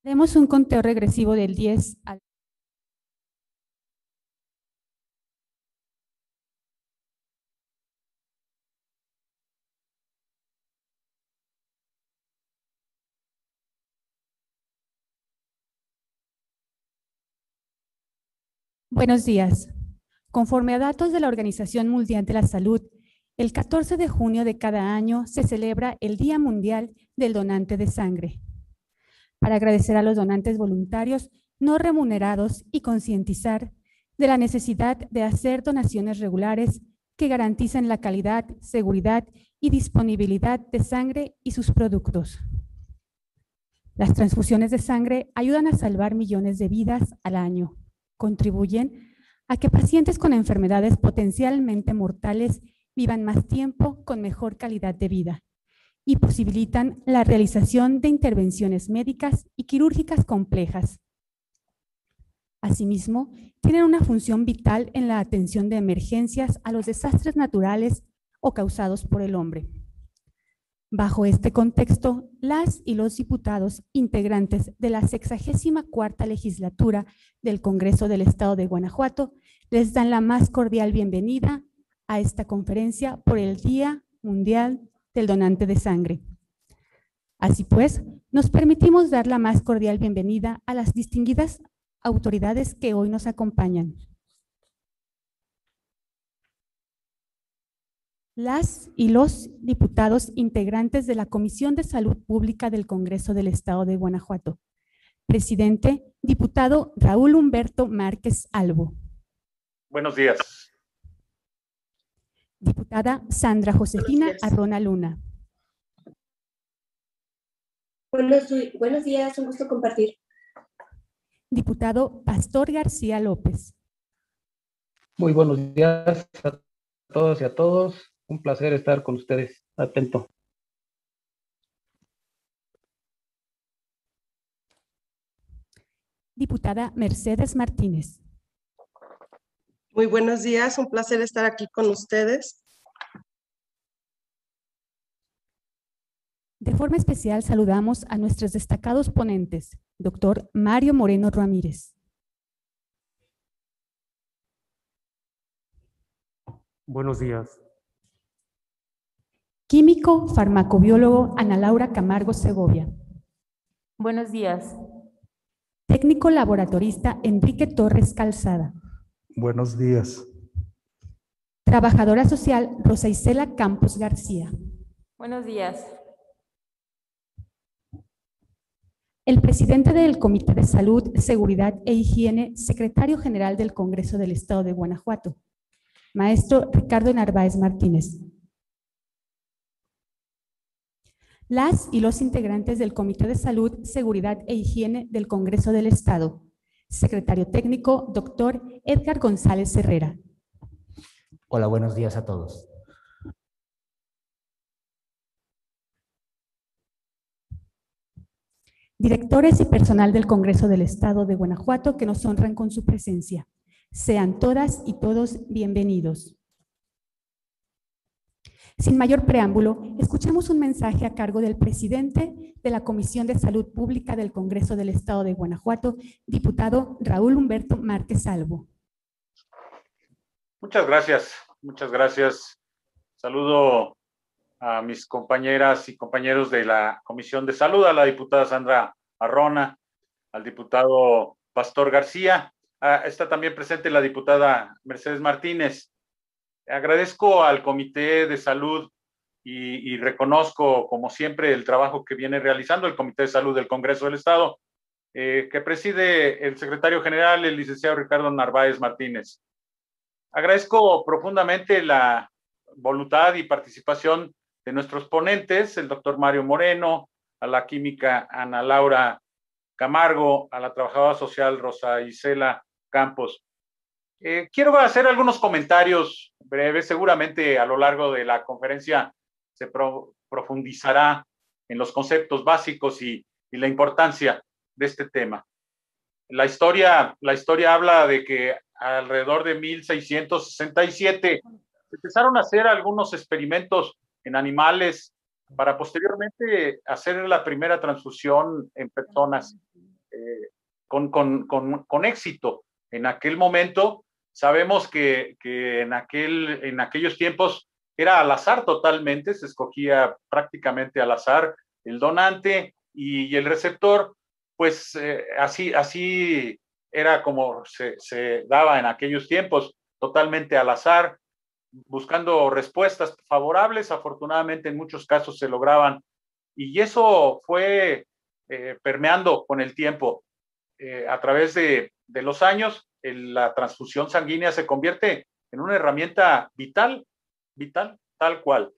Haremos un conteo regresivo del 10 al... Buenos días. Conforme a datos de la Organización Mundial de la Salud, el 14 de junio de cada año se celebra el Día Mundial del Donante de Sangre, para agradecer a los donantes voluntarios no remunerados y concientizar de la necesidad de hacer donaciones regulares que garanticen la calidad, seguridad y disponibilidad de sangre y sus productos. Las transfusiones de sangre ayudan a salvar millones de vidas al año, contribuyen a que pacientes con enfermedades potencialmente mortales vivan más tiempo con mejor calidad de vida y posibilitan la realización de intervenciones médicas y quirúrgicas complejas. Asimismo, tienen una función vital en la atención de emergencias a los desastres naturales o causados por el hombre. Bajo este contexto, las y los diputados integrantes de la 64ª legislatura del Congreso del Estado de Guanajuato les dan la más cordial bienvenida a esta conferencia por el Día Mundial del Donante de Sangre. Así pues, nos permitimos dar la más cordial bienvenida a las distinguidas autoridades que hoy nos acompañan. Las y los diputados integrantes de la Comisión de Salud Pública del Congreso del Estado de Guanajuato. Presidente, diputado Raúl Humberto Márquez Albo. Buenos días. Diputada Sandra Josefina Arrona Luna. Buenos días, un gusto compartir. Diputado Pastor García López. Muy buenos días a todos y a todos. Un placer estar con ustedes. Atento. Diputada Mercedes Martínez. Muy buenos días, un placer estar aquí con ustedes. De forma especial saludamos a nuestros destacados ponentes, doctor Mario Moreno Ramírez. Buenos días. Químico farmacobiólogo Ana Laura Camargo Segovia. Buenos días. Técnico laboratorista Enrique Torres Calzada. Buenos días. Trabajadora social Rosa Isela Campos García. Buenos días. El presidente del Comité de Salud, Seguridad e Higiene, secretario general del Congreso del Estado de Guanajuato, maestro Ricardo Narváez Martínez. Las y los integrantes del Comité de Salud, Seguridad e Higiene del Congreso del Estado, secretario técnico, doctor Edgar González Herrera. Hola, buenos días a todos. Directores y personal del Congreso del Estado de Guanajuato que nos honran con su presencia. Sean todas y todos bienvenidos. Sin mayor preámbulo, escuchemos un mensaje a cargo del presidente de la Comisión de Salud Pública del Congreso del Estado de Guanajuato, diputado Raúl Humberto Márquez Albo. Muchas gracias, muchas gracias. Saludo a mis compañeras y compañeros de la Comisión de Salud, a la diputada Sandra Arrona, al diputado Pastor García. Está también presente la diputada Mercedes Martínez. Agradezco al Comité de Salud y reconozco, como siempre, el trabajo que viene realizando el Comité de Salud del Congreso del Estado, que preside el secretario general, el licenciado Ricardo Narváez Martínez. Agradezco profundamente la voluntad y participación de nuestros ponentes, el doctor Mario Moreno, a la química Ana Laura Camargo, a la trabajadora social Rosa Isela Campos. Quiero hacer algunos comentarios breves. Seguramente a lo largo de la conferencia se profundizará en los conceptos básicos y la importancia de este tema. La historia habla de que alrededor de 1667 empezaron a hacer algunos experimentos en animales para posteriormente hacer la primera transfusión en personas. con éxito. En aquel momento, sabemos que en aquellos tiempos era al azar totalmente, se escogía prácticamente al azar el donante y el receptor, pues así era como se daba en aquellos tiempos, totalmente al azar, buscando respuestas favorables. Afortunadamente en muchos casos se lograban, y eso fue permeando con el tiempo. A través de los años, la transfusión sanguínea se convierte en una herramienta vital, tal cual.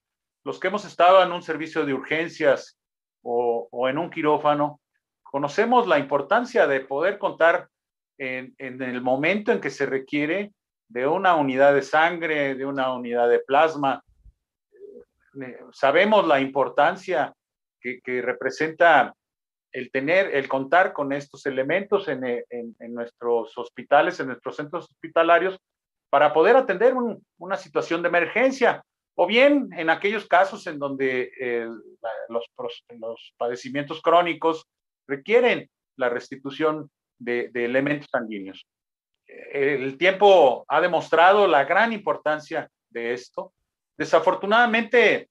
Los que hemos estado en un servicio de urgencias o en un quirófano, conocemos la importancia de poder contar en el momento en que se requiere de una unidad de sangre, de una unidad de plasma. Sabemos la importancia que representa el contar con estos elementos en nuestros hospitales, en nuestros centros hospitalarios, para poder atender una situación de emergencia, o bien en aquellos casos en donde los padecimientos crónicos requieren la restitución de elementos sanguíneos. El tiempo ha demostrado la gran importancia de esto. Desafortunadamente,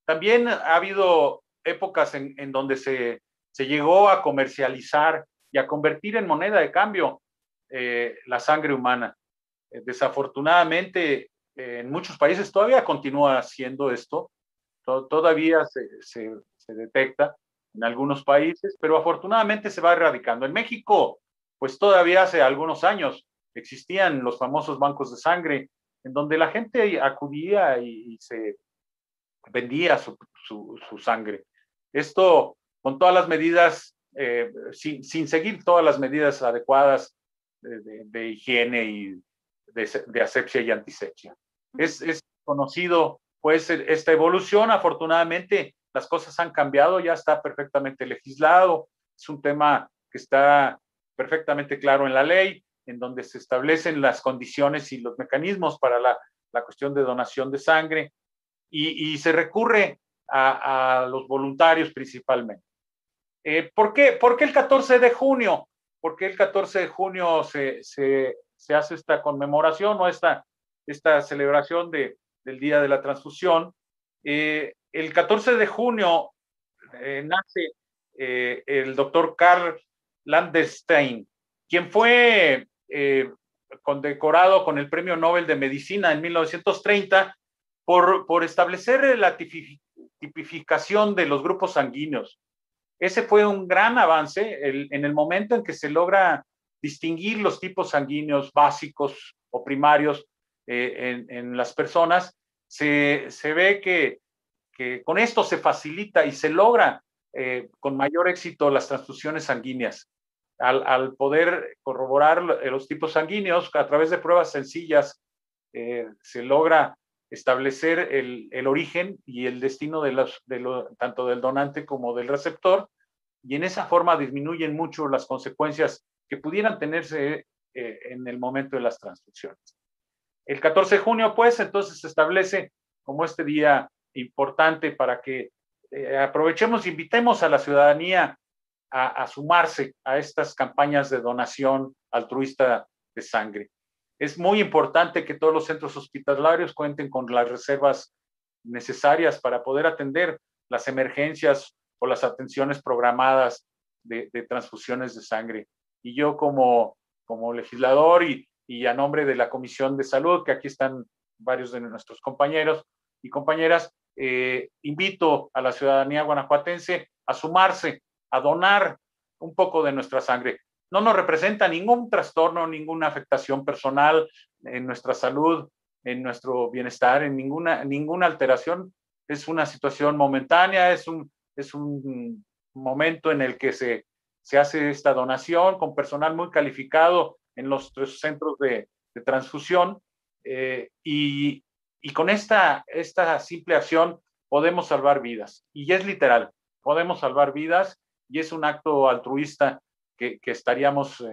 también ha habido épocas en donde se llegó a comercializar y a convertir en moneda de cambio la sangre humana. Desafortunadamente, en muchos países todavía continúa haciendo esto, todavía se detecta en algunos países, pero afortunadamente se va erradicando. En México, pues todavía hace algunos años existían los famosos bancos de sangre, en donde la gente acudía y se vendía su sangre. Esto con todas las medidas, sin seguir todas las medidas adecuadas de higiene y de asepsia y antisepsia. Es conocido, pues, esta evolución. Afortunadamente, las cosas han cambiado, ya está perfectamente legislado, es un tema que está perfectamente claro en la ley, en donde se establecen las condiciones y los mecanismos para la cuestión de donación de sangre, y se recurre a los voluntarios principalmente. ¿Por qué el 14 de junio? ¿Por qué el 14 de junio se hace esta conmemoración o esta celebración del Día de la Transfusión? El 14 de junio nace el doctor Karl Landstein, quien fue condecorado con el Premio Nobel de Medicina en 1930 por establecer la tipificación de los grupos sanguíneos. Ese fue un gran avance en el momento en que se logra distinguir los tipos sanguíneos básicos o primarios en las personas. Se ve que con esto se facilita y se logra con mayor éxito las transfusiones sanguíneas. Al poder corroborar los tipos sanguíneos a través de pruebas sencillas, se logra establecer el origen y el destino tanto del donante como del receptor, y en esa forma disminuyen mucho las consecuencias que pudieran tenerse en el momento de las transfusiones. El 14 de junio, pues, entonces se establece como este día importante para que aprovechemos e invitemos a la ciudadanía a sumarse a estas campañas de donación altruista de sangre. Es muy importante que todos los centros hospitalarios cuenten con las reservas necesarias para poder atender las emergencias o las atenciones programadas de transfusiones de sangre. Y yo como legislador y a nombre de la Comisión de Salud, que aquí están varios de nuestros compañeros y compañeras, invito a la ciudadanía guanajuatense a sumarse, a donar un poco de nuestra sangre. No nos representa ningún trastorno, ninguna afectación personal en nuestra salud, en nuestro bienestar, en ninguna alteración. Es una situación momentánea, es un momento en el que se hace esta donación con personal muy calificado en los centros de transfusión, y con esta simple acción podemos salvar vidas. Y es literal, podemos salvar vidas, y es un acto altruista que estaríamos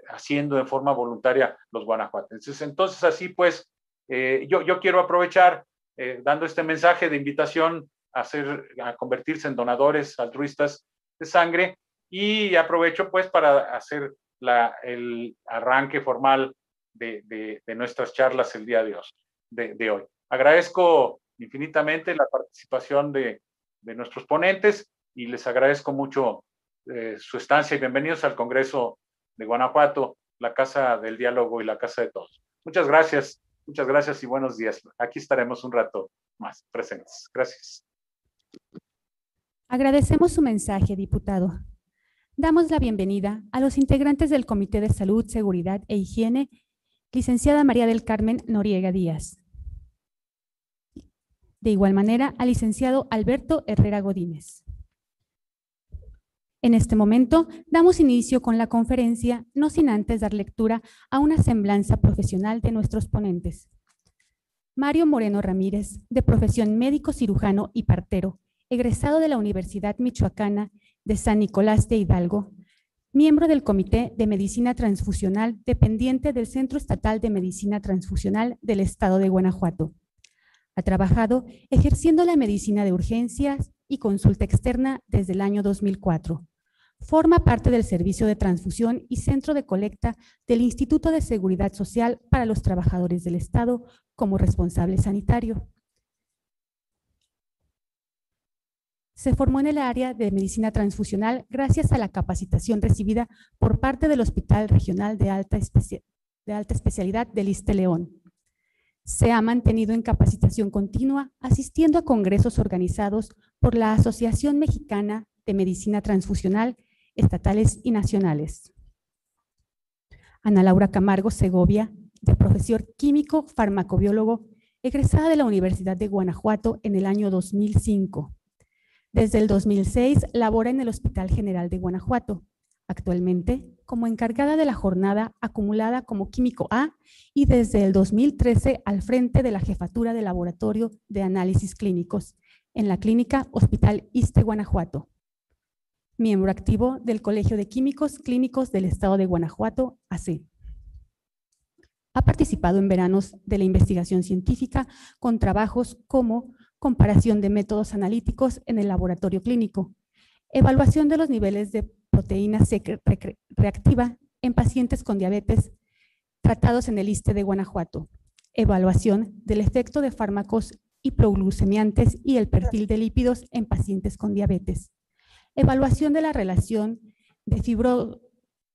haciendo de forma voluntaria los guanajuatenses. Entonces, así pues, yo quiero aprovechar dando este mensaje de invitación a convertirse en donadores altruistas de sangre, y aprovecho pues para hacer el arranque formal de nuestras charlas el día de hoy. Agradezco infinitamente la participación de nuestros ponentes y les agradezco mucho su estancia y bienvenidos al Congreso de Guanajuato, la Casa del Diálogo y la Casa de Todos. Muchas gracias y buenos días. Aquí estaremos un rato más presentes. Gracias. Agradecemos su mensaje, diputado. Damos la bienvenida a los integrantes del Comité de Salud, Seguridad e Higiene, licenciada María del Carmen Noriega Díaz. De igual manera, al licenciado Alberto Herrera Godínez. En este momento, damos inicio con la conferencia, no sin antes dar lectura a una semblanza profesional de nuestros ponentes. Mario Moreno Ramírez, de profesión médico cirujano y partero, egresado de la Universidad Michoacana de San Nicolás de Hidalgo, miembro del Comité de Medicina Transfusional dependiente del Centro Estatal de Medicina Transfusional del Estado de Guanajuato. Ha trabajado ejerciendo la medicina de urgencias y consulta externa desde el año 2004. Forma parte del Servicio de Transfusión y Centro de Colecta del Instituto de Seguridad Social para los Trabajadores del Estado como responsable sanitario. Se formó en el área de medicina transfusional gracias a la capacitación recibida por parte del Hospital Regional de Alta Especialidad del ISSSTE León. Se ha mantenido en capacitación continua, asistiendo a congresos organizados por la Asociación Mexicana de Medicina Transfusional, estatales y nacionales. Ana Laura Camargo Segovia, de profesión químico farmacobiólogo, egresada de la Universidad de Guanajuato en el año 2005. Desde el 2006 labora en el Hospital General de Guanajuato, actualmente como encargada de la jornada acumulada como químico A y desde el 2013 al frente de la jefatura de laboratorio de análisis clínicos en la clínica Hospital ISSSTE Guanajuato. Miembro activo del Colegio de Químicos Clínicos del Estado de Guanajuato, AC. Ha participado en veranos de la investigación científica con trabajos como comparación de métodos analíticos en el laboratorio clínico, evaluación de los niveles de proteína C reactiva en pacientes con diabetes tratados en el ISSSTE de Guanajuato, evaluación del efecto de fármacos hiproglucemiantes y el perfil de lípidos en pacientes con diabetes, evaluación de la relación de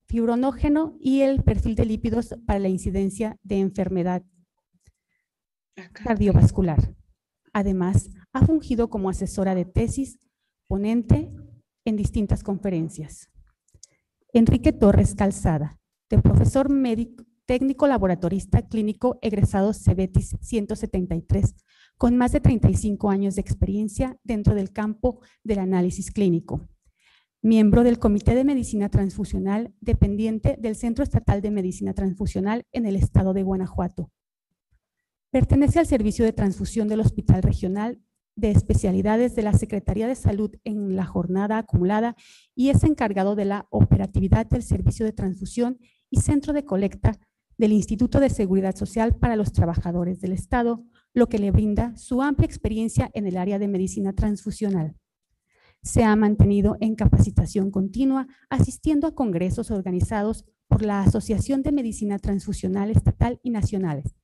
fibrinógeno y el perfil de lípidos para la incidencia de enfermedad cardiovascular. Además, ha fungido como asesora de tesis, ponente en distintas conferencias. Enrique Torres Calzada, de profesor médico, técnico laboratorista clínico egresado CEBETIS 173, con más de 35 años de experiencia dentro del campo del análisis clínico. Miembro del Comité de Medicina Transfusional dependiente del Centro Estatal de Medicina Transfusional en el Estado de Guanajuato. Pertenece al Servicio de Transfusión del Hospital Regional de Especialidades de la Secretaría de Salud en la jornada acumulada y es encargado de la operatividad del Servicio de Transfusión y Centro de Colecta del Instituto de Seguridad Social para los Trabajadores del Estado, lo que le brinda su amplia experiencia en el área de medicina transfusional. Se ha mantenido en capacitación continua, asistiendo a congresos organizados por la Asociación de Medicina Transfusional Estatal y Nacionales.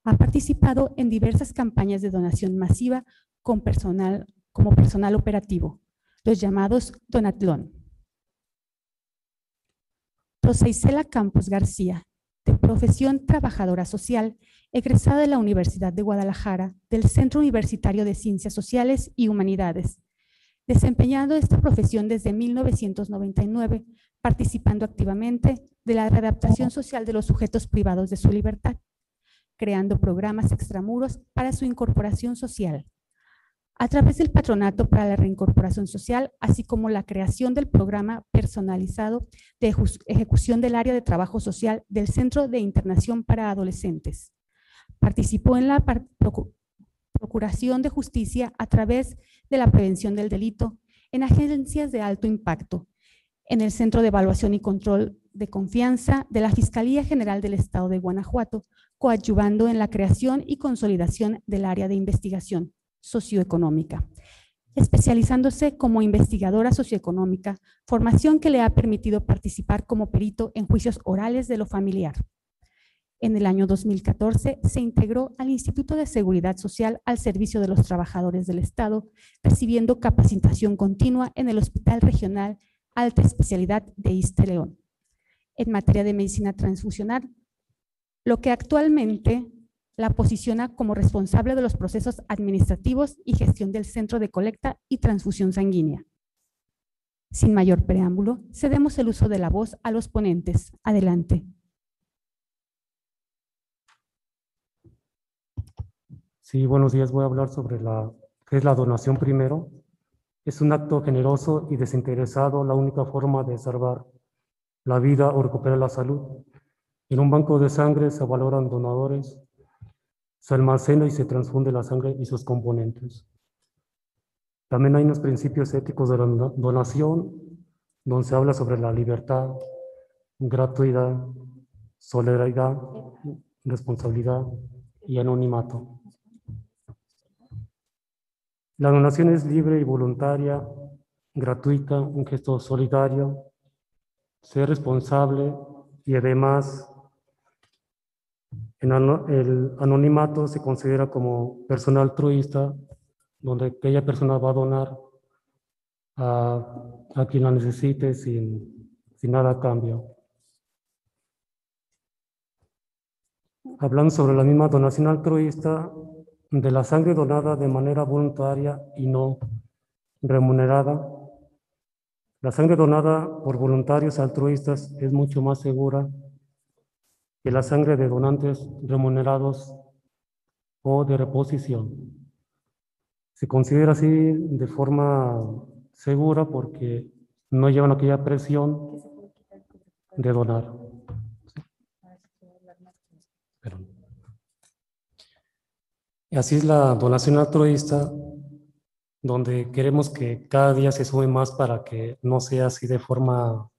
Ha participado en diversas campañas de donación masiva como personal operativo, los llamados Donatlón. Rosa Isela Campos García, de profesión trabajadora social, egresada de la Universidad de Guadalajara, del Centro Universitario de Ciencias Sociales y Humanidades, desempeñando esta profesión desde 1999, participando activamente de la readaptación social de los sujetos privados de su libertad, creando programas extramuros para su incorporación social, a través del Patronato para la Reincorporación Social, así como la creación del programa personalizado de ejecución del área de trabajo social del Centro de Internación para Adolescentes. Participó en la Procuración de Justicia a través de la prevención del delito en agencias de alto impacto, en el Centro de Evaluación y Control de Confianza de la Fiscalía General del Estado de Guanajuato, coadyuvando en la creación y consolidación del área de investigación socioeconómica especializándose como investigadora socioeconómica, formación que le ha permitido participar como perito en juicios orales de lo familiar. En el año 2014 se integró al Instituto de Seguridad Social al servicio de los trabajadores del Estado, recibiendo capacitación continua en el Hospital Regional Alta Especialidad de Ixte León, en materia de medicina transfusional, lo que actualmente la posiciona como responsable de los procesos administrativos y gestión del Centro de Colecta y Transfusión Sanguínea. Sin mayor preámbulo, cedemos el uso de la voz a los ponentes. Adelante. Sí, buenos días. Voy a hablar sobre qué es la donación primero. Es un acto generoso y desinteresado, la única forma de salvar la vida o recuperar la salud. En un banco de sangre se valoran donadores, se almacena y se transfunde la sangre y sus componentes. También hay unos principios éticos de la donación, donde se habla sobre la libertad, gratuidad, solidaridad, responsabilidad y anonimato. La donación es libre y voluntaria, gratuita, un gesto solidario, ser responsable y además el anonimato se considera como persona altruista, donde aquella persona va a donar a quien la necesite sin nada a cambio. Hablando sobre la misma donación altruista, de la sangre donada de manera voluntaria y no remunerada, la sangre donada por voluntarios altruistas es mucho más segura que la sangre de donantes remunerados o de reposición. Se considera así de forma segura porque no llevan aquella presión de donar. Y así es la donación altruista, donde queremos que cada día se sube más para que no sea así de forma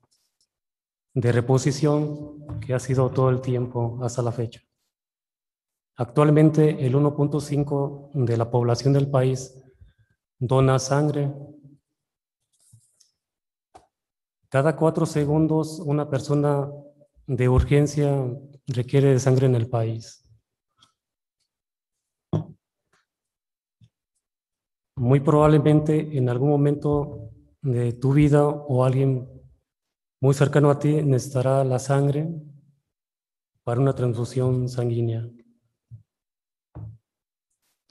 de reposición, que ha sido todo el tiempo hasta la fecha. Actualmente el 1.5 de la población del país dona sangre. Cada 4 segundos una persona de urgencia requiere de sangre en el país. Muy probablemente en algún momento de tu vida o alguien muy cercano a ti necesitará la sangre para una transfusión sanguínea.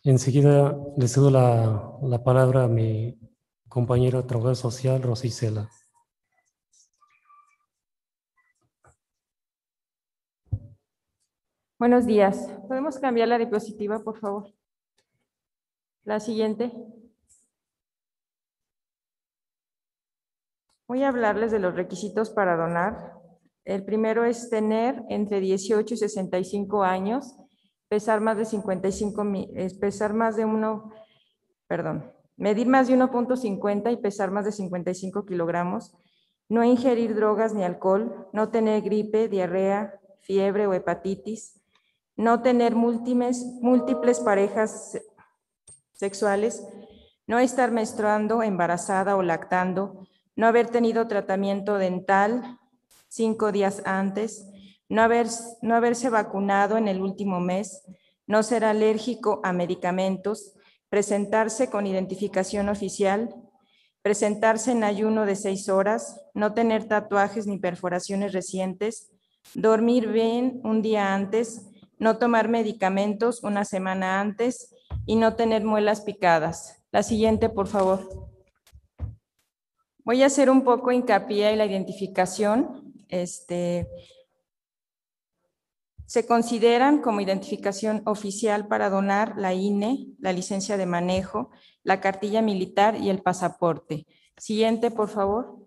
Enseguida le cedo la palabra a mi compañera de trabajo social, Rosy Cela. Buenos días. ¿Podemos cambiar la diapositiva, por favor? La siguiente. Voy a hablarles de los requisitos para donar. El primero es tener entre 18 y 65 años, medir más de 1.50 y pesar más de 55 kilogramos, no ingerir drogas ni alcohol, no tener gripe, diarrea, fiebre o hepatitis, no tener múltiples parejas sexuales, no estar menstruando, embarazada o lactando, no haber tenido tratamiento dental 5 días antes, no haberse vacunado en el último mes, no ser alérgico a medicamentos, presentarse con identificación oficial, presentarse en ayuno de 6 horas, no tener tatuajes ni perforaciones recientes, dormir bien un día antes, no tomar medicamentos una semana antes y no tener muelas picadas. La siguiente, por favor. Voy a hacer un poco hincapié en la identificación. Se consideran como identificación oficial para donar la INE, la licencia de manejo, la cartilla militar y el pasaporte. Siguiente, por favor.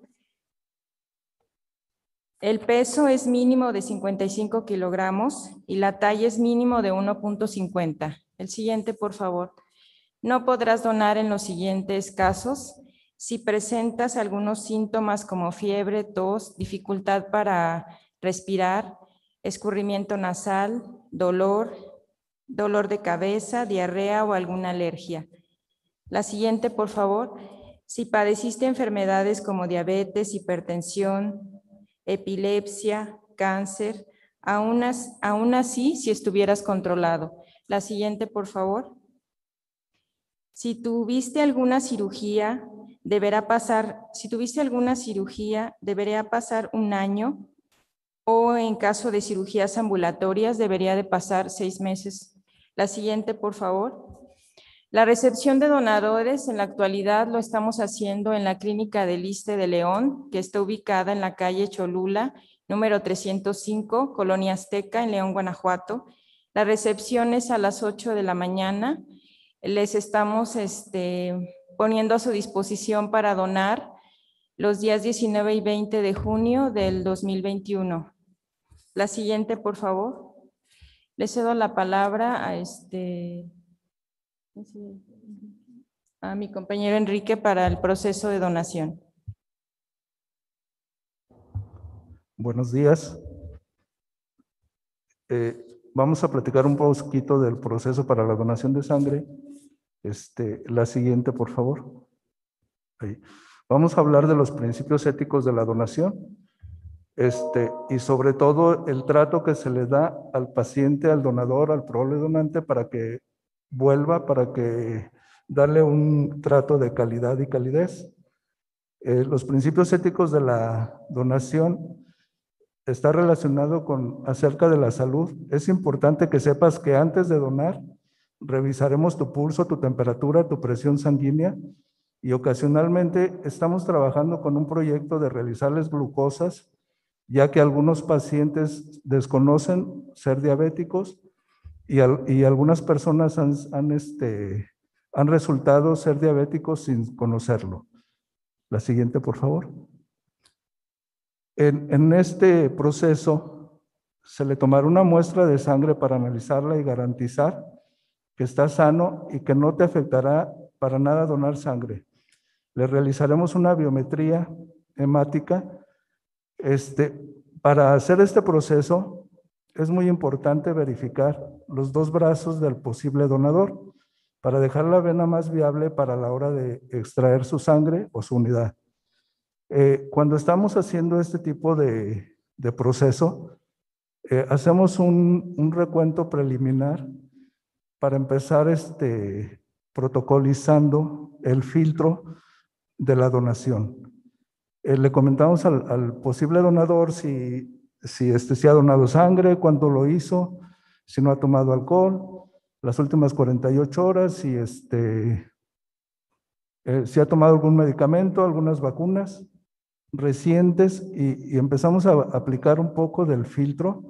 El peso es mínimo de 55 kilogramos y la talla es mínimo de 1.50. El siguiente, por favor. No podrás donar en los siguientes casos. Si presentas algunos síntomas como fiebre, tos, dificultad para respirar, escurrimiento nasal, dolor de cabeza, diarrea o alguna alergia. La siguiente, por favor. Si padeciste enfermedades como diabetes, hipertensión, epilepsia, cáncer, aún así, si estuvieras controlado. La siguiente, por favor. Si tuviste alguna cirugía, deberá pasar un año, o en caso de cirugías ambulatorias debería de pasar 6 meses. La siguiente, por favor. La recepción de donadores en la actualidad lo estamos haciendo en la Clínica del Iste de León, que está ubicada en la calle Cholula, número 305, Colonia Azteca, en León, Guanajuato. La recepción es a las 8 de la mañana. Les estamos poniendo a su disposición para donar los días 19 y 20 de junio del 2021. La siguiente, por favor. Le cedo la palabra a mi compañero Enrique para el proceso de donación. Buenos días. Vamos a platicar un poquito del proceso para la donación de sangre. La siguiente, por favor. Ahí. Vamos a hablar de los principios éticos de la donación. Y sobre todo el trato que se le da al paciente, al donador, al probable donante para que vuelva, para que darle un trato de calidad y calidez. Los principios éticos de la donación está relacionado con acerca de la salud. Es importante que sepas que antes de donar revisaremos tu pulso, tu temperatura, tu presión sanguínea y ocasionalmente estamos trabajando con un proyecto de realizarles glucosas, ya que algunos pacientes desconocen ser diabéticos y algunas personas han resultado ser diabéticos sin conocerlo. La siguiente, por favor. En este proceso se le tomará una muestra de sangre para analizarla y garantizar que está sano y que no te afectará para nada donar sangre. Le realizaremos una biometría hemática. Para hacer este proceso es muy importante verificar los 2 brazos del posible donador para dejar la vena más viable para la hora de extraer su sangre o su unidad. Cuando estamos haciendo este tipo de proceso, hacemos un recuento preliminar para empezar protocolizando el filtro de la donación. Le comentamos al posible donador si ha donado sangre, cuándo lo hizo, si no ha tomado alcohol, las últimas 48 horas, si ha tomado algún medicamento, algunas vacunas recientes y empezamos a aplicar un poco del filtro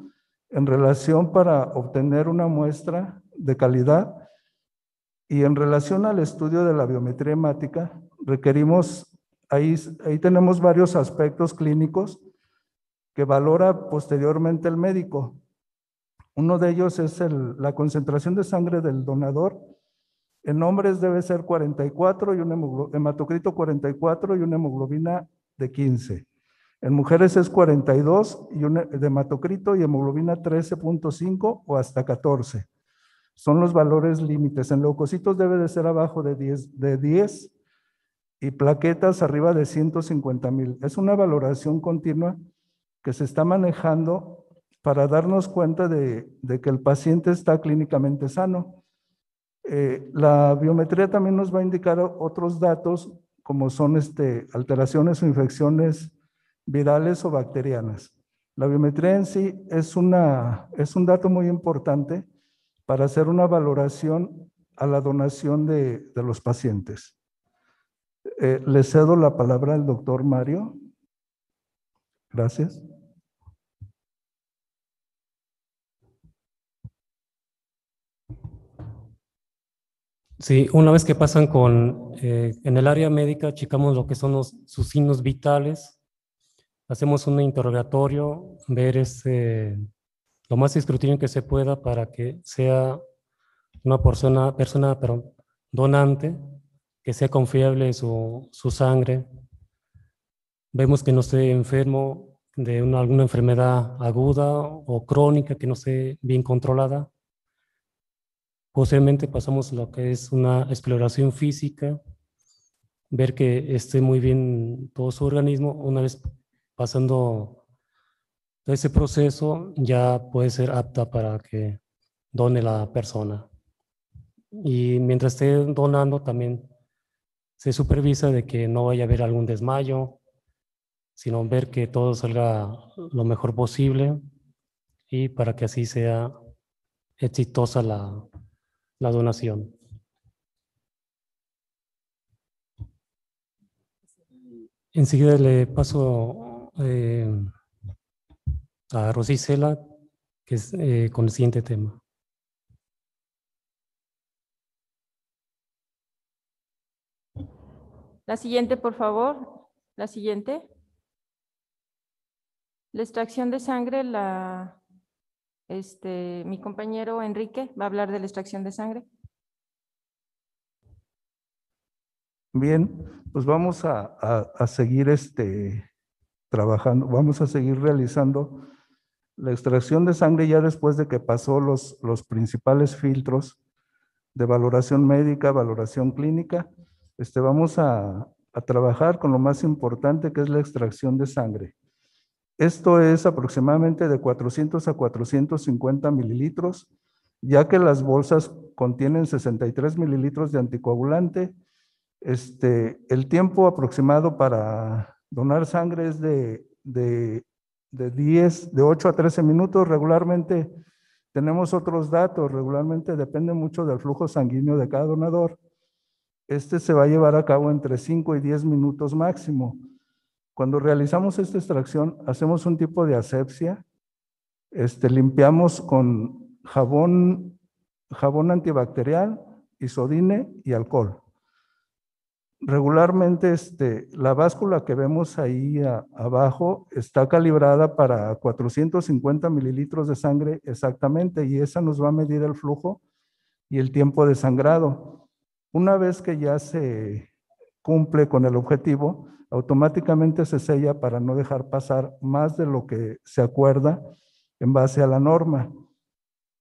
en relación para obtener una muestra de calidad. Y en relación al estudio de la biometría hemática, requerimos, ahí tenemos varios aspectos clínicos que valora posteriormente el médico. Uno de ellos es la concentración de sangre del donador. En hombres debe ser 44 y un hematocrito 44 y una hemoglobina de 15. En mujeres es 42 y de hematocrito y hemoglobina 13.5 o hasta 14. Son los valores límites. En leucocitos debe de ser abajo de 10 y plaquetas arriba de 150,000. Es una valoración continua que se está manejando para darnos cuenta de que el paciente está clínicamente sano. La biometría también nos va a indicar otros datos como son alteraciones o infecciones virales o bacterianas. La biometría en sí es un dato muy importante para hacer una valoración a la donación de los pacientes. Le cedo la palabra al doctor Mario. Gracias. Sí, una vez que pasan en el área médica, checamos lo que son sus signos vitales, hacemos un interrogatorio, ver lo más escrutinio que se pueda para que sea una persona donante, que sea confiable su sangre. Vemos que no esté enfermo de alguna enfermedad aguda o crónica que no esté bien controlada. Posteriormente pasamos a lo que es una exploración física, ver que esté muy bien todo su organismo. Una vez pasando ese proceso, ya puede ser apta para que done la persona. Y mientras esté donando, también se supervisa de que no vaya a haber algún desmayo, sino ver que todo salga lo mejor posible y para que así sea exitosa la donación. Enseguida le paso a Rosicela, que es con el siguiente tema. La siguiente, por favor. La siguiente. La extracción de sangre, mi compañero Enrique va a hablar de la extracción de sangre. Bien, pues vamos a seguir trabajando, vamos a seguir realizando la extracción de sangre ya después de que pasó los principales filtros de valoración médica, valoración clínica. Vamos a trabajar con lo más importante, que es la extracción de sangre. Esto es aproximadamente de 400 a 450 mililitros, ya que las bolsas contienen 63 mililitros de anticoagulante. El tiempo aproximado para donar sangre es de 8 a 13 minutos. Regularmente tenemos otros datos, regularmente depende mucho del flujo sanguíneo de cada donador. Se va a llevar a cabo entre 5 y 10 minutos máximo. Cuando realizamos esta extracción, hacemos un tipo de asepsia. Limpiamos con jabón antibacterial, isodine y alcohol. Regularmente la báscula que vemos ahí abajo está calibrada para 450 mililitros de sangre exactamente, y esa nos va a medir el flujo y el tiempo de sangrado. Una vez que ya se cumple con el objetivo, automáticamente se sella para no dejar pasar más de lo que se acuerda en base a la norma.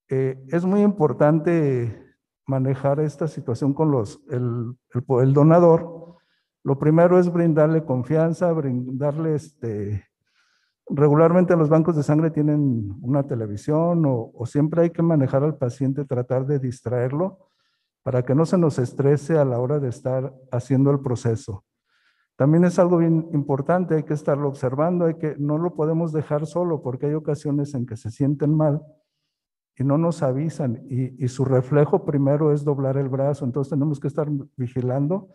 Es muy importante manejar esta situación con el donador. Lo primero es brindarle confianza, brindarle regularmente los bancos de sangre tienen una televisión o siempre hay que manejar al paciente, tratar de distraerlo para que no se nos estrese a la hora de estar haciendo el proceso. También es algo bien importante, hay que estarlo observando, no lo podemos dejar solo porque hay ocasiones en que se sienten mal y no nos avisan, y su reflejo primero es doblar el brazo. Entonces tenemos que estar vigilando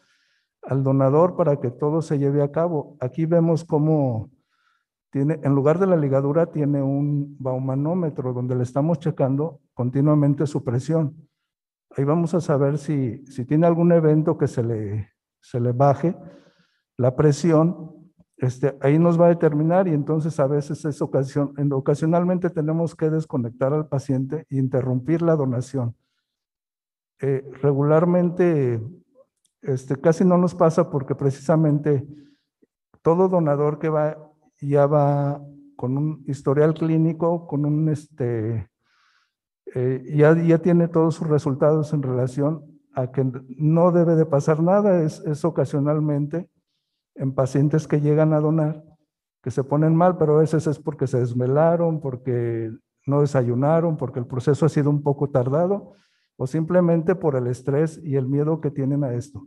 al donador para que todo se lleve a cabo. Aquí vemos cómo en lugar de la ligadura, tiene un baumanómetro donde le estamos checando continuamente su presión. Ahí vamos a saber si tiene algún evento que se le baje la presión. Ahí nos va a determinar, y entonces a veces ocasionalmente tenemos que desconectar al paciente e interrumpir la donación. Regularmente casi no nos pasa porque precisamente todo donador que ya va con un historial clínico, con ya tiene todos sus resultados en relación a que no debe de pasar nada. Es ocasionalmente en pacientes que llegan a donar, que se ponen mal, pero a veces es porque se desvelaron, porque no desayunaron, porque el proceso ha sido un poco tardado, o simplemente por el estrés y el miedo que tienen a esto.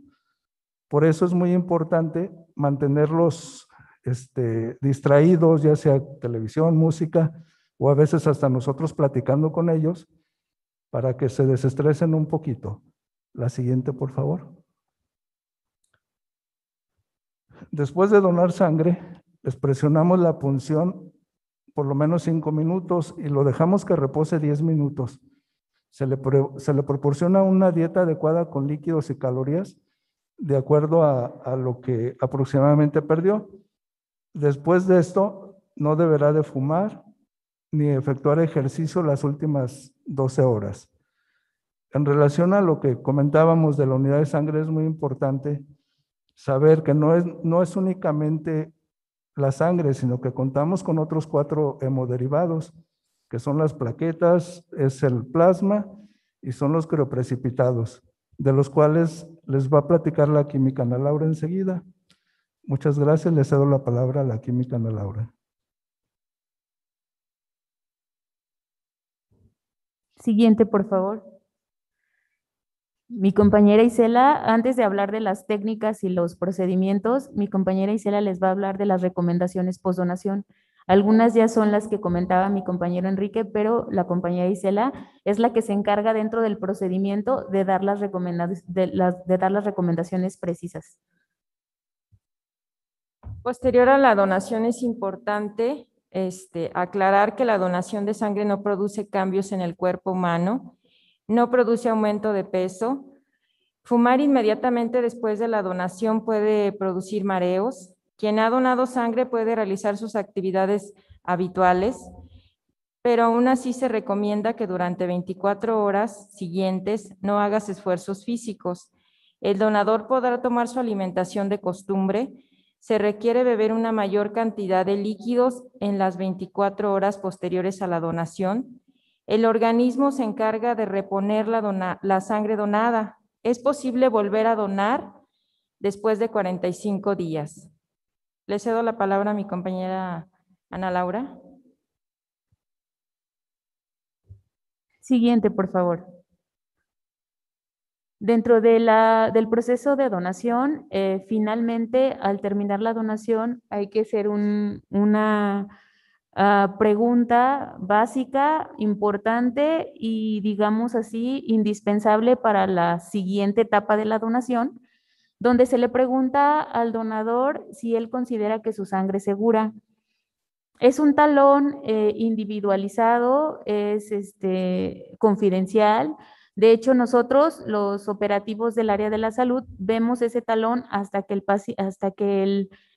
Por eso es muy importante mantenerlos distraídos, ya sea televisión, música, o a veces hasta nosotros platicando con ellos, para que se desestresen un poquito. La siguiente, por favor. Después de donar sangre, les presionamos la punción por lo menos 5 minutos y lo dejamos que repose 10 minutos. Se le proporciona una dieta adecuada con líquidos y calorías de acuerdo a lo que aproximadamente perdió. Después de esto, no deberá de fumar ni efectuar ejercicio las últimas 12 horas. En relación a lo que comentábamos de la unidad de sangre, es muy importante saber que no es únicamente la sangre, sino que contamos con otros 4 hemoderivados, que son las plaquetas, es el plasma y son los crioprecipitados, de los cuales les va a platicar la química Ana Laura enseguida. Muchas gracias, le cedo la palabra a la química Ana Laura. Siguiente, por favor. Mi compañera Isela, antes de hablar de las técnicas y los procedimientos, mi compañera Isela les va a hablar de las recomendaciones postdonación. Algunas ya son las que comentaba mi compañero Enrique, pero la compañera Isela es la que se encarga dentro del procedimiento de dar las recomendaciones precisas. Posterior a la donación es importante aclarar que la donación de sangre no produce cambios en el cuerpo humano, no produce aumento de peso. Fumar inmediatamente después de la donación puede producir mareos. Quien ha donado sangre puede realizar sus actividades habituales, pero aún así se recomienda que durante 24 horas siguientes no hagas esfuerzos físicos. El donador podrá tomar su alimentación de costumbre. Se requiere beber una mayor cantidad de líquidos en las 24 horas posteriores a la donación. El organismo se encarga de reponer la sangre donada. Es posible volver a donar después de 45 días. Le cedo la palabra a mi compañera Ana Laura. Siguiente, por favor. Dentro del proceso de donación, finalmente, al terminar la donación, hay que hacer una pregunta básica, importante y, digamos así, indispensable para la siguiente etapa de la donación, donde se le pregunta al donador si él considera que su sangre es segura. Es un talón individualizado, es confidencial. De hecho, nosotros, los operativos del área de la salud, vemos ese talón hasta que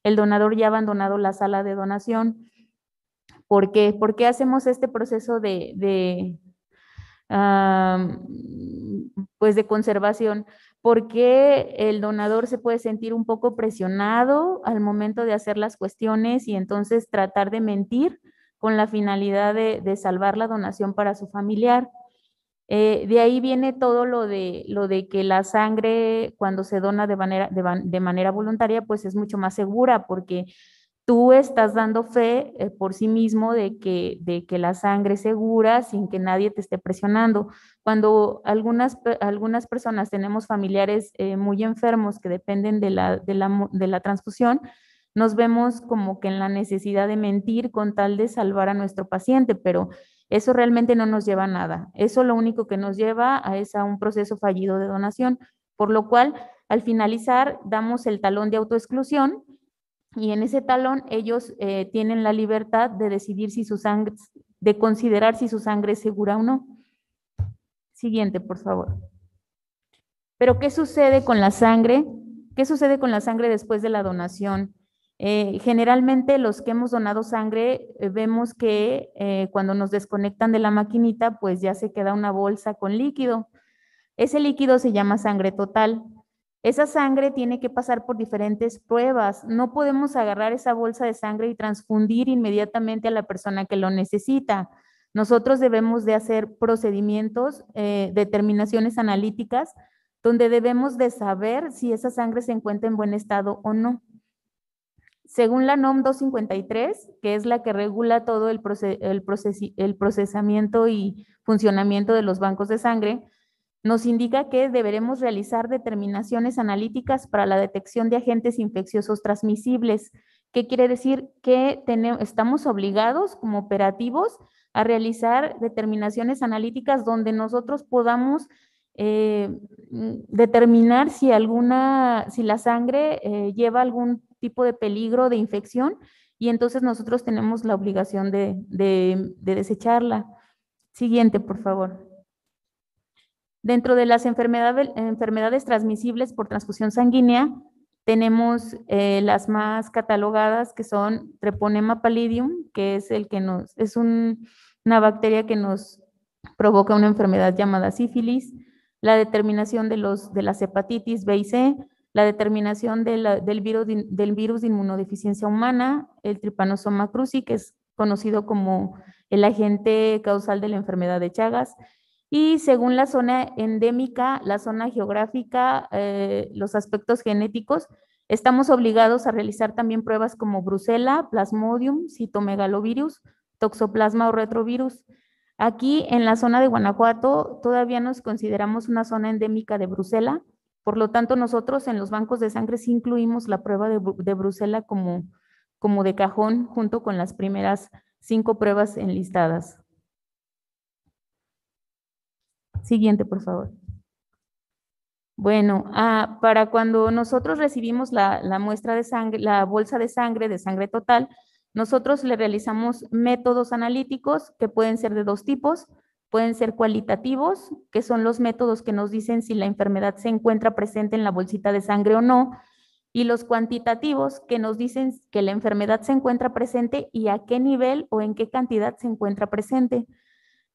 el donador ya ha abandonado la sala de donación. ¿Por qué? ¿Por qué hacemos este proceso de conservación? Porque el donador se puede sentir un poco presionado al momento de hacer las cuestiones y entonces tratar de mentir con la finalidad de salvar la donación para su familiar. De ahí viene todo lo de que la sangre, cuando se dona de manera voluntaria, pues es mucho más segura, porque tú estás dando fe por sí mismo de que la sangre es segura sin que nadie te esté presionando. Cuando algunas personas tenemos familiares muy enfermos que dependen de la transfusión, nos vemos como que en la necesidad de mentir con tal de salvar a nuestro paciente, pero eso realmente no nos lleva a nada. Eso lo único que nos lleva es a un proceso fallido de donación, por lo cual al finalizar damos el talón de autoexclusión y en ese talón ellos tienen la libertad de decidir si su sangre, de considerar si su sangre es segura o no. Siguiente, por favor. Pero ¿qué sucede con la sangre? ¿Qué sucede con la sangre después de la donación? Generalmente los que hemos donado sangre vemos que cuando nos desconectan de la maquinita, pues ya se queda una bolsa con líquido. Ese líquido se llama sangre total. Esa sangre tiene que pasar por diferentes pruebas. No podemos agarrar esa bolsa de sangre y transfundir inmediatamente a la persona que lo necesita. Nosotros debemos de hacer procedimientos, determinaciones analíticas, donde debemos de saber si esa sangre se encuentra en buen estado o no. Según la NOM 253, que es la que regula todo el procesamiento y funcionamiento de los bancos de sangre, nos indica que deberemos realizar determinaciones analíticas para la detección de agentes infecciosos transmisibles. ¿Qué quiere decir? Que estamos obligados como operativos a realizar determinaciones analíticas donde nosotros podamos determinar si la sangre lleva algún tipo de peligro de infección y entonces nosotros tenemos la obligación de desecharla. Siguiente, por favor. Dentro de las enfermedades transmisibles por transfusión sanguínea, tenemos las más catalogadas, que son Treponema pallidum, que es una bacteria que nos provoca una enfermedad llamada sífilis, la determinación de las hepatitis B y C, la determinación del virus de inmunodeficiencia humana, el Trypanosoma cruzi, que es conocido como el agente causal de la enfermedad de Chagas, Y según la zona endémica, la zona geográfica, los aspectos genéticos, estamos obligados a realizar también pruebas como Brucella, Plasmodium, Citomegalovirus, Toxoplasma o Retrovirus. Aquí en la zona de Guanajuato todavía nos consideramos una zona endémica de Brucella, por lo tanto nosotros en los bancos de sangre sí incluimos la prueba de Brucella como de cajón junto con las primeras 5 pruebas enlistadas. Siguiente, por favor. Bueno, para cuando nosotros recibimos la muestra de sangre, la bolsa de sangre total, nosotros le realizamos métodos analíticos que pueden ser de 2 tipos. Pueden ser cualitativos, que son los métodos que nos dicen si la enfermedad se encuentra presente en la bolsita de sangre o no, y los cuantitativos, que nos dicen que la enfermedad se encuentra presente y a qué nivel o en qué cantidad se encuentra presente.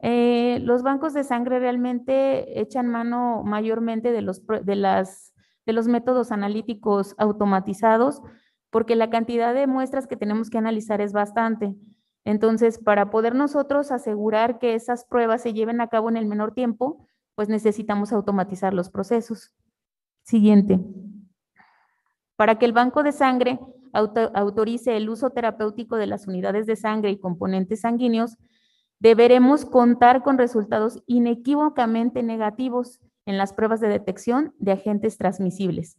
Los bancos de sangre realmente echan mano mayormente de los métodos analíticos automatizados, porque la cantidad de muestras que tenemos que analizar es bastante. Entonces, para poder nosotros asegurar que esas pruebas se lleven a cabo en el menor tiempo, pues necesitamos automatizar los procesos. Siguiente. Para que el banco de sangre autorice el uso terapéutico de las unidades de sangre y componentes sanguíneos, deberemos contar con resultados inequívocamente negativos en las pruebas de detección de agentes transmisibles.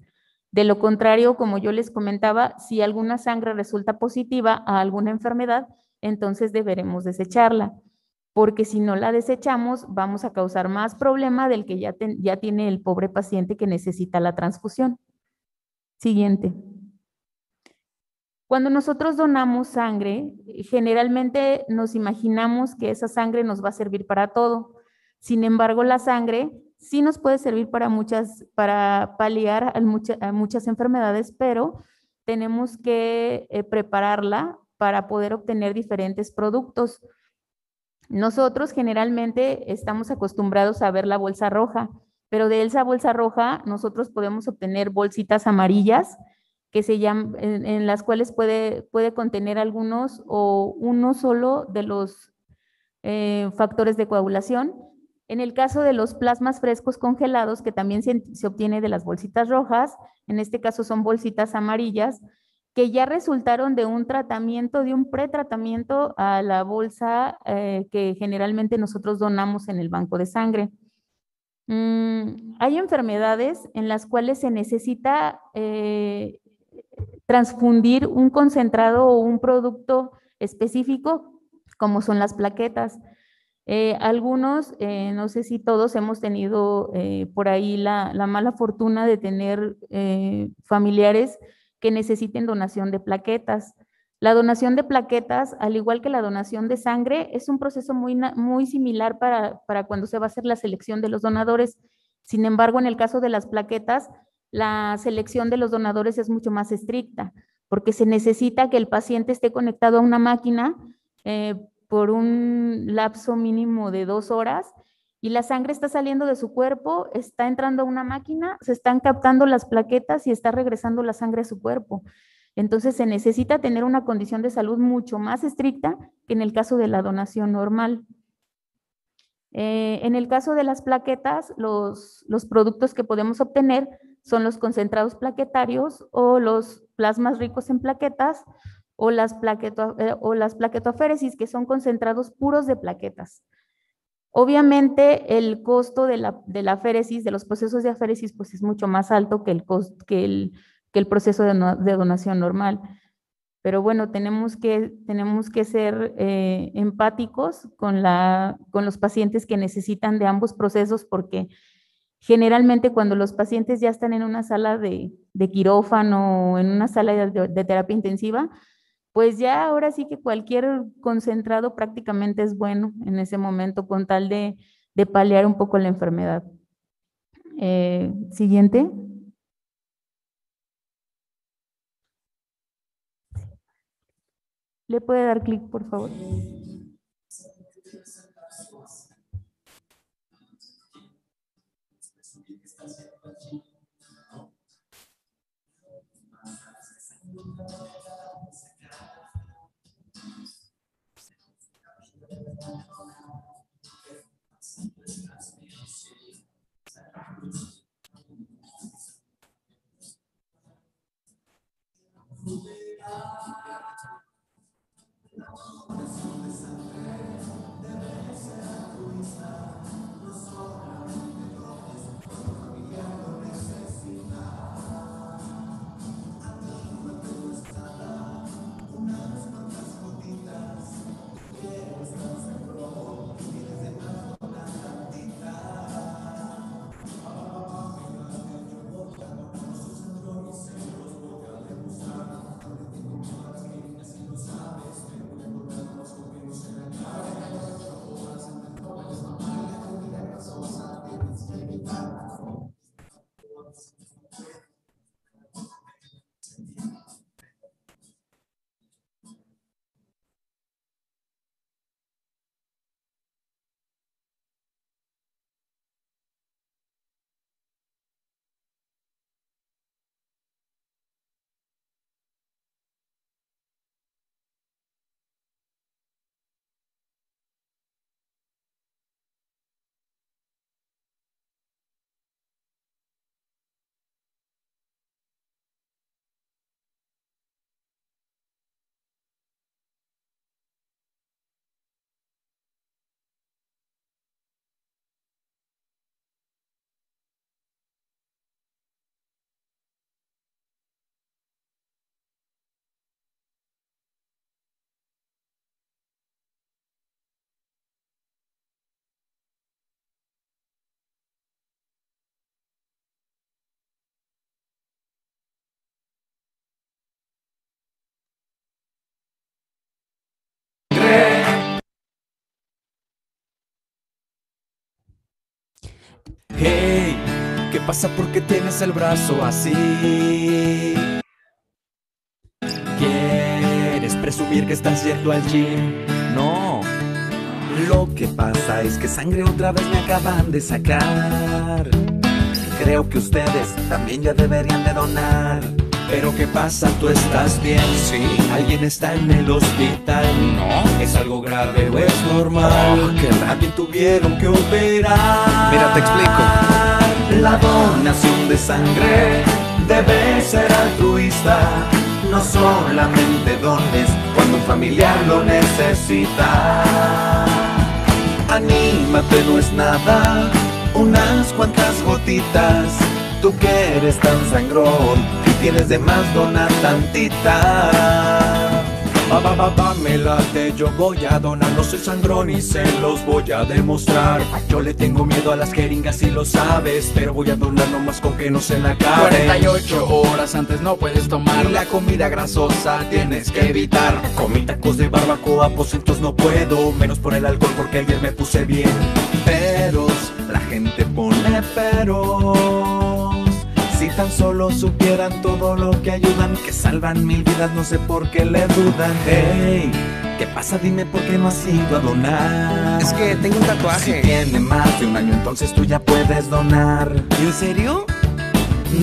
De lo contrario, como yo les comentaba, si alguna sangre resulta positiva a alguna enfermedad, entonces deberemos desecharla, porque si no la desechamos, vamos a causar más problema del que ya tiene el pobre paciente que necesita la transfusión. Siguiente. Cuando nosotros donamos sangre, generalmente nos imaginamos que esa sangre nos va a servir para todo. Sin embargo, la sangre sí nos puede servir para paliar a muchas enfermedades, pero tenemos que prepararla para poder obtener diferentes productos. Nosotros generalmente estamos acostumbrados a ver la bolsa roja, pero de esa bolsa roja nosotros podemos obtener bolsitas amarillas que se llaman, en las cuales puede contener algunos o uno solo de los factores de coagulación. En el caso de los plasmas frescos congelados, que también se obtiene de las bolsitas rojas, en este caso son bolsitas amarillas, que ya resultaron de un tratamiento, de un pretratamiento a la bolsa que generalmente nosotros donamos en el banco de sangre. Hay enfermedades en las cuales se necesita transfundir un concentrado o un producto específico, como son las plaquetas. Algunos, no sé si todos hemos tenido por ahí la mala fortuna de tener familiares que necesiten donación de plaquetas. La donación de plaquetas, al igual que la donación de sangre, es un proceso muy similar para cuando se va a hacer la selección de los donadores. Sin embargo, en el caso de las plaquetas, la selección de los donadores es mucho más estricta, porque se necesita que el paciente esté conectado a una máquina por un lapso mínimo de 2 horas y la sangre está saliendo de su cuerpo, está entrando a una máquina, se están captando las plaquetas y está regresando la sangre a su cuerpo. Entonces se necesita tener una condición de salud mucho más estricta que en el caso de la donación normal. En el caso de las plaquetas, los productos que podemos obtener son los concentrados plaquetarios o los plasmas ricos en plaquetas o las plaquetoféresis, que son concentrados puros de plaquetas. Obviamente, el costo de la aféresis, de los procesos de aféresis, pues es mucho más alto que el proceso de donación normal. Pero bueno, tenemos que ser empáticos con los pacientes que necesitan de ambos procesos, porque generalmente cuando los pacientes ya están en una sala de quirófano o en una sala de terapia intensiva, pues ya ahora sí que cualquier concentrado prácticamente es bueno en ese momento con tal de paliar un poco la enfermedad. Siguiente. ¿Le puede dar clic, por favor? ¿Qué pasa porque tienes el brazo así? ¿Quieres presumir que estás yendo al gym? No. Lo que pasa es que sangre otra vez me acaban de sacar. Creo que ustedes también ya deberían de donar. Pero ¿qué pasa? ¿Tú estás bien? Sí. ¿Alguien está en el hospital? No. ¿Es algo grave o es normal? ¿A quién tuvieron que operar? Mira, te explico. La donación de sangre debe ser altruista. No solamente dones cuando un familiar lo necesita. Anímate, no es nada, unas cuantas gotitas. Tú que eres tan sangrón y tienes de más, dona tantita. Me late, yo voy a donar. No soy sangrón y se los voy a demostrar. Yo le tengo miedo a las jeringas y lo sabes, pero voy a donar nomás con que no se la acabe. 48 horas antes no puedes tomar. Y la comida grasosa tienes que evitar. Comí tacos de barbacoa, pues entonces no puedo. Menos por el alcohol porque ayer me puse bien. Peros, la gente pone peros. Si tan solo supieran todo lo que ayudan, que salvan mil vidas, no sé por qué le dudan. Hey, ¿qué pasa? Dime por qué no has ido a donar. Es que tengo un tatuaje. Si tiene más de un año, entonces tú ya puedes donar. ¿En serio?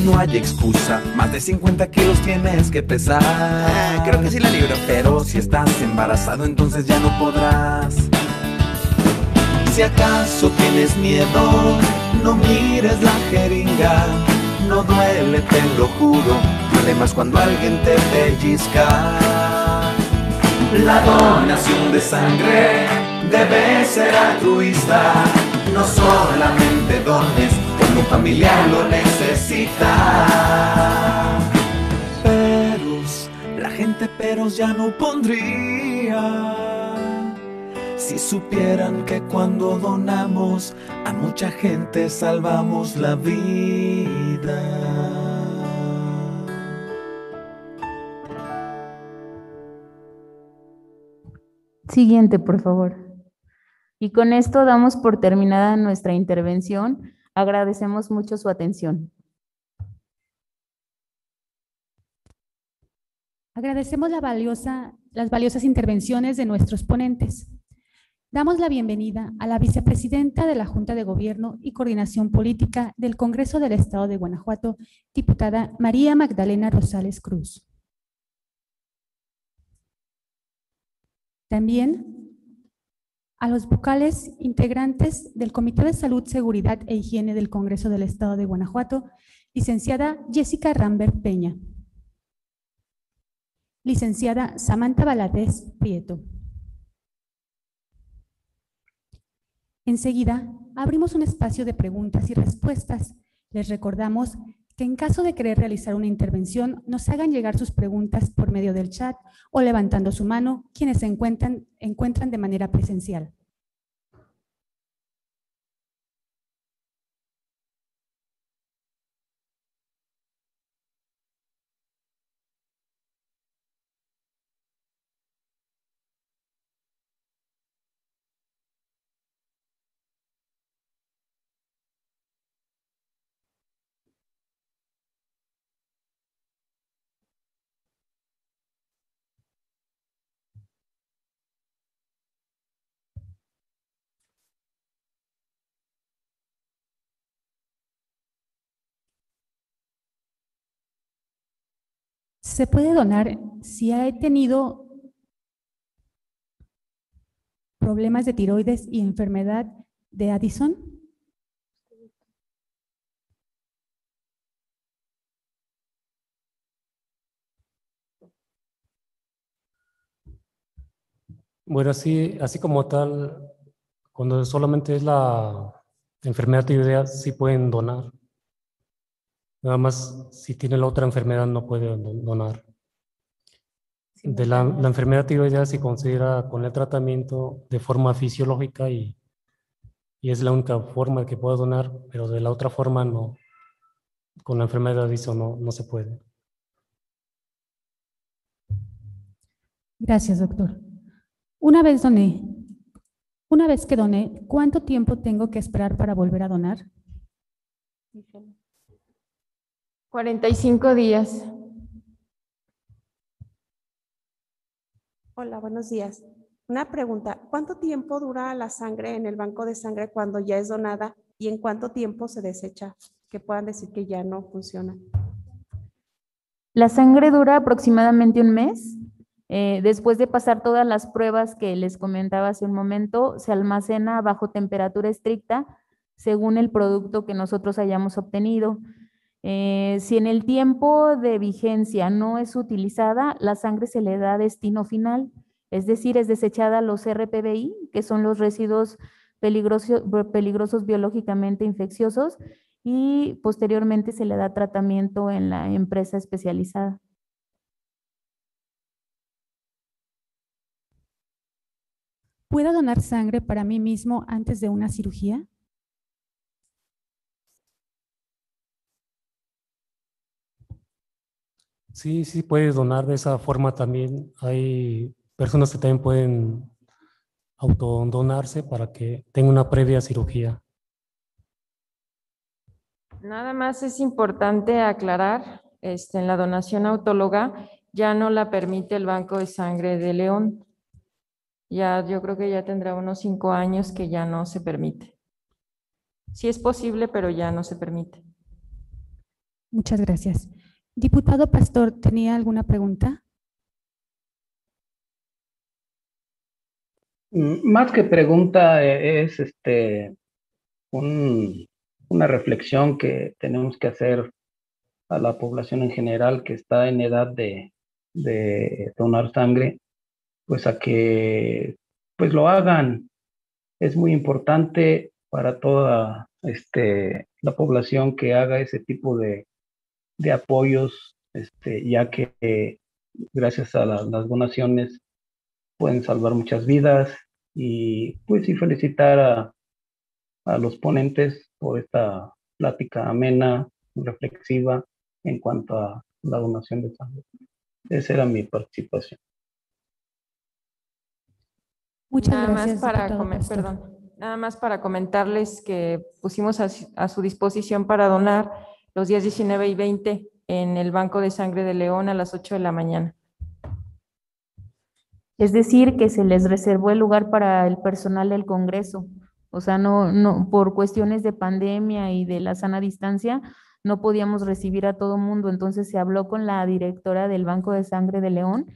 No hay excusa, más de 50 kilos tienes que pesar. Creo que sí la libro. Pero si estás embarazado, entonces ya no podrás. Si acaso tienes miedo, no mires la jeringa. No duele, te lo juro, duele más cuando alguien te pellizca. La donación de sangre debe ser altruista. No solamente dones cuando un familiar lo necesita. Peros, la gente peros ya no pondría. Si supieran que cuando donamos a mucha gente salvamos la vida. Siguiente, por favor. Y con esto damos por terminada nuestra intervención. Agradecemos mucho su atención. Agradecemos las valiosas intervenciones de nuestros ponentes. Damos la bienvenida a la vicepresidenta de la Junta de Gobierno y Coordinación Política del Congreso del Estado de Guanajuato, diputada María Magdalena Rosales Cruz. También a los vocales integrantes del Comité de Salud, Seguridad e Higiene del Congreso del Estado de Guanajuato, licenciada Jessica Rambert Peña, licenciada Samantha Valadez Prieto. Enseguida, abrimos un espacio de preguntas y respuestas. Les recordamos que en caso de querer realizar una intervención, nos hagan llegar sus preguntas por medio del chat o levantando su mano quienes se encuentran de manera presencial. ¿Se puede donar si he tenido problemas de tiroides y enfermedad de Addison? Bueno, así como tal, cuando solamente es la enfermedad tiroidea, sí pueden donar. Nada más, si tiene la otra enfermedad, no puede donar. De la enfermedad tiroidea se considera con el tratamiento de forma fisiológica y es la única forma que puedo donar, pero de la otra forma no. Con la enfermedad de Addison no se puede. Gracias, doctor. Una vez que doné, ¿cuánto tiempo tengo que esperar para volver a donar? 45 días. Hola, buenos días. Una pregunta, ¿cuánto tiempo dura la sangre en el banco de sangre cuando ya es donada y en cuánto tiempo se desecha? Que puedan decir que ya no funciona. La sangre dura aproximadamente un mes. Después de pasar todas las pruebas que les comentaba hace un momento, se almacena bajo temperatura estricta según el producto que nosotros hayamos obtenido. Si en el tiempo de vigencia no es utilizada, la sangre se le da destino final, es decir, es desechada a los RPBI, que son los residuos peligrosos biológicamente infecciosos, y posteriormente se le da tratamiento en la empresa especializada. ¿Puedo donar sangre para mí mismo antes de una cirugía? Sí, sí puedes donar de esa forma también. Hay personas que también pueden autodonarse para que tenga una previa cirugía. Nada más es importante aclarar, en la donación autóloga ya no la permite el Banco de Sangre de León. Ya, yo creo que ya tendrá unos 5 años que ya no se permite. Sí es posible, pero ya no se permite. Muchas gracias. Diputado Pastor, ¿tenía alguna pregunta? Más que pregunta, es una reflexión que tenemos que hacer a la población en general que está en edad de donar sangre, pues a que pues lo hagan. Es muy importante para toda la población que haga ese tipo de apoyos, ya que gracias a las donaciones pueden salvar muchas vidas. Y pues sí, felicitar a los ponentes por esta plática amena, reflexiva en cuanto a la donación de sangre. Esa era mi participación. Muchas Nada gracias, más para diputado Pastor. nada más para comentarles que pusimos a su disposición para donar los días 19 y 20 en el Banco de Sangre de León a las 8 de la mañana. Es decir, que se les reservó el lugar para el personal del Congreso. O sea, no, por cuestiones de pandemia y de la sana distancia, no podíamos recibir a todo mundo. Entonces se habló con la directora del Banco de Sangre de León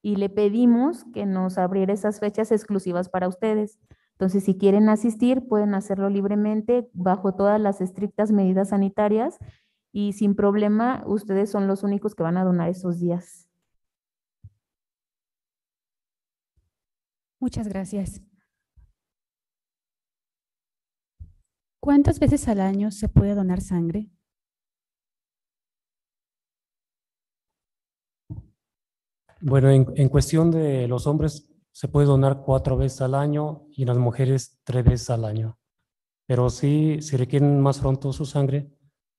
y le pedimos que nos abriera esas fechas exclusivas para ustedes. Entonces, si quieren asistir, pueden hacerlo libremente bajo todas las estrictas medidas sanitarias y sin problema, ustedes son los únicos que van a donar esos días. Muchas gracias. ¿Cuántas veces al año se puede donar sangre? Bueno, en cuestión de los hombres, se puede donar 4 veces al año y las mujeres 3 veces al año. Pero sí, si requieren más pronto su sangre,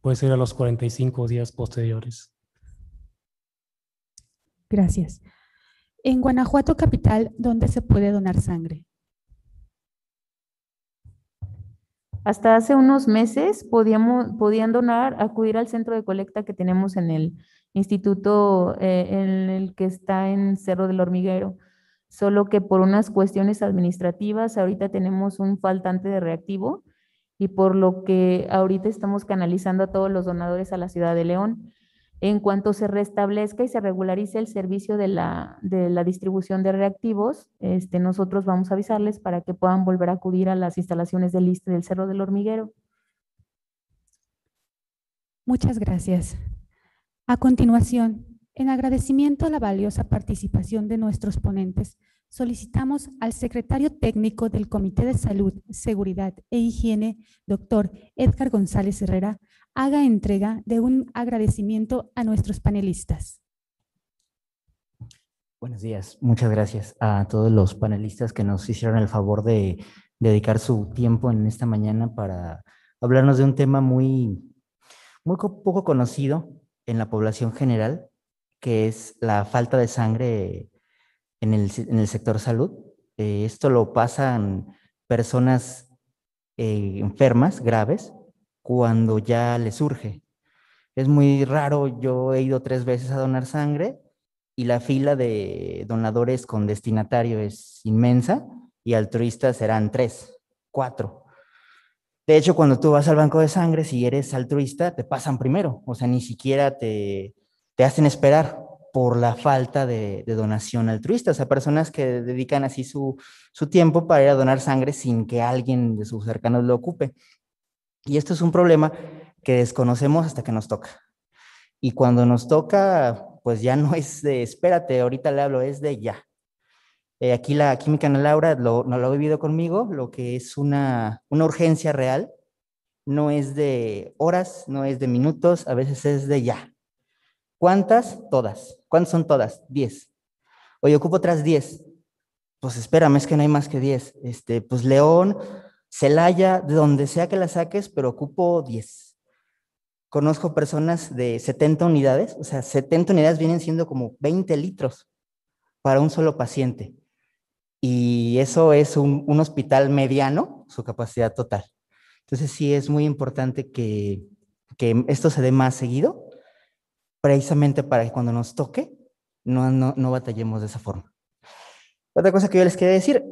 puede ser a los 45 días posteriores. Gracias. En Guanajuato capital, ¿dónde se puede donar sangre? Hasta hace unos meses podían donar, acudir al centro de colecta que tenemos en el instituto, en el que está en Cerro del Hormiguero. Solo que por unas cuestiones administrativas, ahorita tenemos un faltante de reactivo y por lo que ahorita estamos canalizando a todos los donadores a la ciudad de León. En cuanto se restablezca y se regularice el servicio de la distribución de reactivos, nosotros vamos a avisarles para que puedan volver a acudir a las instalaciones del ISSSTE del Cerro del Hormiguero. Muchas gracias. A continuación, en agradecimiento a la valiosa participación de nuestros ponentes, solicitamos al secretario técnico del Comité de Salud, Seguridad e Higiene, doctor Edgar González Herrera, haga entrega de un agradecimiento a nuestros panelistas. Buenos días, muchas gracias a todos los panelistas que nos hicieron el favor de dedicar su tiempo en esta mañana para hablarnos de un tema muy poco conocido en la población general, que es la falta de sangre en el sector salud. Esto lo pasan personas enfermas, graves, cuando ya les surge. Es muy raro, yo he ido 3 veces a donar sangre y la fila de donadores con destinatario es inmensa y altruistas serán 3, 4. De hecho, cuando tú vas al banco de sangre, si eres altruista, te pasan primero, o sea, ni siquiera te hacen esperar por la falta de donación altruista, o sea, personas que dedican así su tiempo para ir a donar sangre sin que alguien de sus cercanos lo ocupe. Y esto es un problema que desconocemos hasta que nos toca. Y cuando nos toca, pues ya no es de espérate, ahorita le hablo, es de ya. Aquí la química Ana Laura no lo ha vivido conmigo, lo que es una urgencia real, no es de horas, no es de minutos, a veces es de ya. ¿Cuántas? Todas. ¿Cuántas son todas? 10. Oye, ocupo otras 10. Pues espérame, es que no hay más que 10. Pues León, Celaya, de donde sea que la saques, pero ocupo 10. Conozco personas de 70 unidades, o sea, 70 unidades vienen siendo como 20 litros para un solo paciente. Y eso es un hospital mediano, su capacidad total. Entonces sí es muy importante que esto se dé más seguido, precisamente para que cuando nos toque no batallemos de esa forma. Otra cosa que yo les quería decir,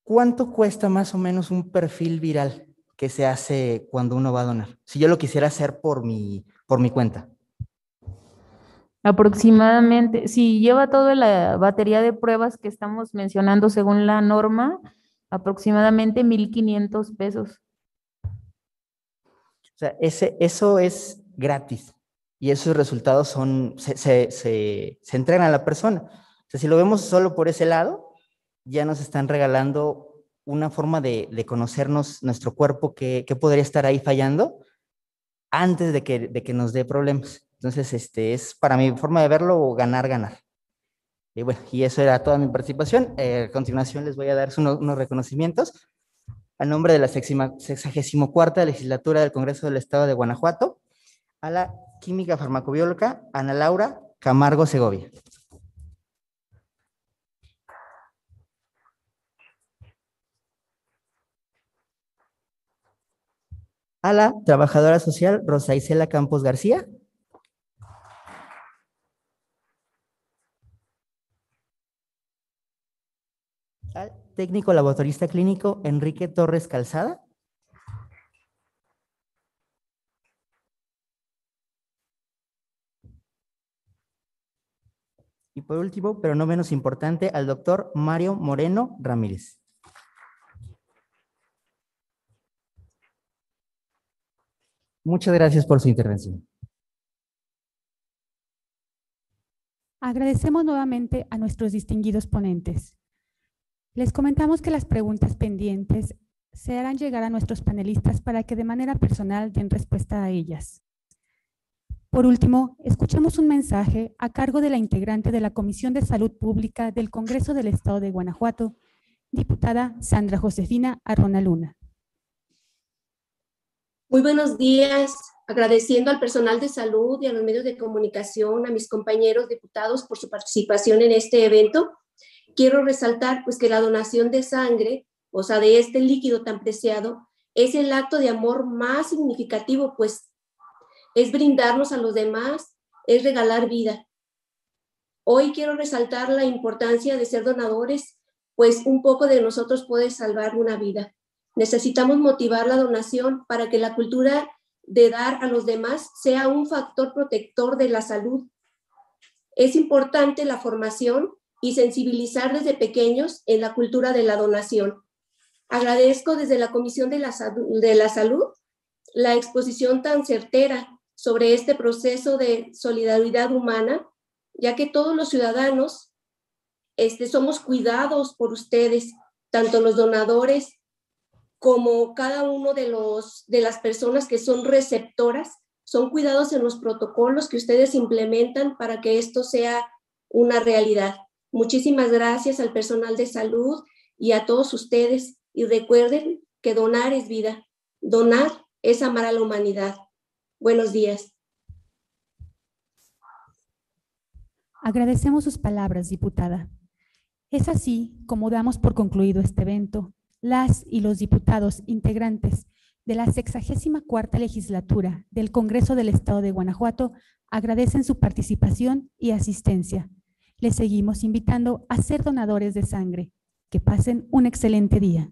¿cuánto cuesta más o menos un perfil viral que se hace cuando uno va a donar? Si yo lo quisiera hacer por mi cuenta. Aproximadamente, si lleva toda la batería de pruebas que estamos mencionando según la norma, aproximadamente 1,500 pesos. O sea, eso es gratis y esos resultados se entregan a la persona. O sea, si lo vemos solo por ese lado, ya nos están regalando una forma de conocernos nuestro cuerpo que podría estar ahí fallando antes de que nos dé problemas. Entonces, es para mi forma de verlo ganar, ganar. Y bueno, y eso era toda mi participación. A continuación les voy a dar unos reconocimientos. A nombre de la 64ª legislatura del Congreso del Estado de Guanajuato, a la química farmacobióloga Ana Laura Camargo Segovia. A la trabajadora social Rosa Isela Campos García. Al técnico laboratorista clínico Enrique Torres Calzada. Y por último, pero no menos importante, al doctor Mario Moreno Ramírez. Muchas gracias por su intervención. Agradecemos nuevamente a nuestros distinguidos ponentes. Les comentamos que las preguntas pendientes se harán llegar a nuestros panelistas para que de manera personal den respuesta a ellas. Por último, escuchamos un mensaje a cargo de la integrante de la Comisión de Salud Pública del Congreso del Estado de Guanajuato, diputada Sandra Josefina Arrona Luna. Muy buenos días, agradeciendo al personal de salud y a los medios de comunicación, a mis compañeros diputados por su participación en este evento. Quiero resaltar pues que la donación de sangre, o sea, de este líquido tan preciado, es el acto de amor más significativo, pues es brindarnos a los demás, es regalar vida. Hoy quiero resaltar la importancia de ser donadores, pues un poco de nosotros puede salvar una vida. Necesitamos motivar la donación para que la cultura de dar a los demás sea un factor protector de la salud. Es importante la formación y sensibilizar desde pequeños en la cultura de la donación. Agradezco desde la Comisión de la Salud la exposición tan certera sobre este proceso de solidaridad humana, ya que todos los ciudadanos somos cuidados por ustedes, tanto los donadores como cada uno de las personas que son receptoras, son cuidados en los protocolos que ustedes implementan para que esto sea una realidad. Muchísimas gracias al personal de salud y a todos ustedes. Y recuerden que donar es vida. Donar es amar a la humanidad. Buenos días. Agradecemos sus palabras, diputada. Es así como damos por concluido este evento. Las y los diputados integrantes de la 64ª legislatura del Congreso del Estado de Guanajuato agradecen su participación y asistencia. Les seguimos invitando a ser donadores de sangre. Que pasen un excelente día.